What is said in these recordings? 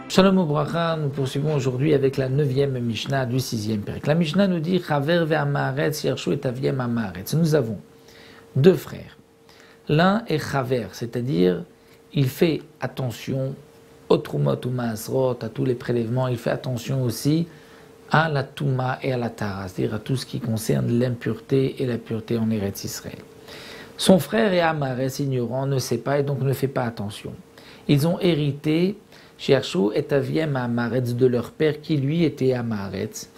Shalom Ubracha, nous poursuivons aujourd'hui avec la 9e Mishnah du 6e Perek. La Mishnah nous dit Chaver ve'amaretz yershu et aviem amaretz. Nous avons deux frères. L'un est Chaver, c'est-à-dire il fait attention au Trumot ou Maasrot, à tous les prélèvements. Il fait attention aussi à la Touma et à la Tara, c'est-à-dire à tout ce qui concerne l'impureté et la pureté en Eretz Israël. Son frère est Amaretz, ignorant, ne sait pas et donc ne fait pas attention. Ils ont hérité Yershu et aviem amaretz de leur père qui lui était amaretz.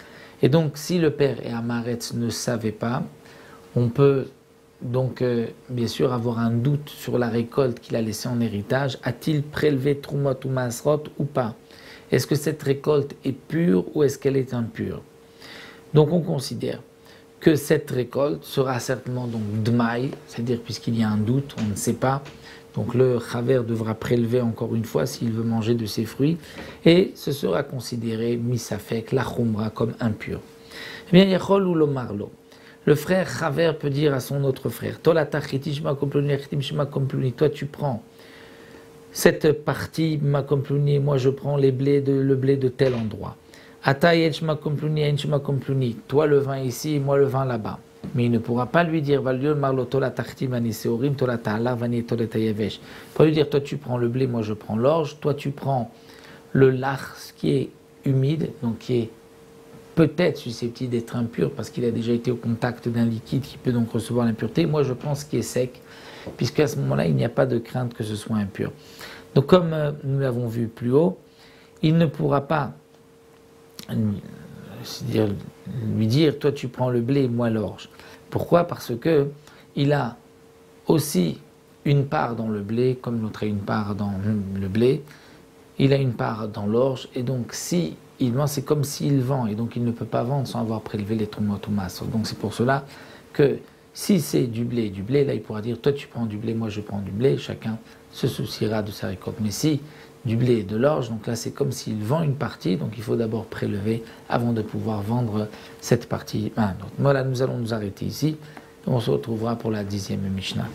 Et donc si le père et amaretz ne savait pas, on peut donc bien sûr avoir un doute sur la récolte qu'il a laissée en héritage. A-t-il prélevé Trumot ou Masrot ou pas? Est-ce que cette récolte est pure ou est-ce qu'elle est impure? Donc on considère que cette récolte sera certainement donc Dmaï, c'est-à-dire puisqu'il y a un doute, on ne sait pas. Donc le Chaver devra prélever encore une fois s'il veut manger de ses fruits, et ce sera considéré misafek, la chumra, comme impur. Eh bien, Yachol ou Lomarlo, le frère Chaver peut dire à son autre frère, toi tu prends cette partie, moi je prends le blé de tel endroit. Toi le vin ici, moi le vin là-bas. Mais il ne pourra pas lui dire, il ne pourra lui dire, toi tu prends le blé, moi je prends l'orge, toi tu prends le lach qui est humide, donc qui est peut-être susceptible d'être impur parce qu'il a déjà été au contact d'un liquide qui peut donc recevoir l'impureté, moi je prends ce qui est sec, puisqu'à ce moment-là il n'y a pas de crainte que ce soit impur. Donc comme nous l'avons vu plus haut, il ne pourra pas c'est-à-dire lui dire, toi tu prends le blé, moi l'orge. Pourquoi? Parce que il a aussi une part dans le blé, comme l'autre a une part dans le blé, il a une part dans l'orge, et donc si il vend, c'est comme s'il vend, et donc il ne peut pas vendre sans avoir prélevé les Trumot ou Masrot. Donc c'est pour cela que si c'est du blé, là il pourra dire, toi tu prends du blé, moi je prends du blé, chacun se souciera de sa récolte. Mais si du blé et de l'orge, donc là c'est comme s'il vend une partie, donc il faut d'abord prélever avant de pouvoir vendre cette partie à un autre. Voilà, nous allons nous arrêter ici, on se retrouvera pour la 10e Mishnah.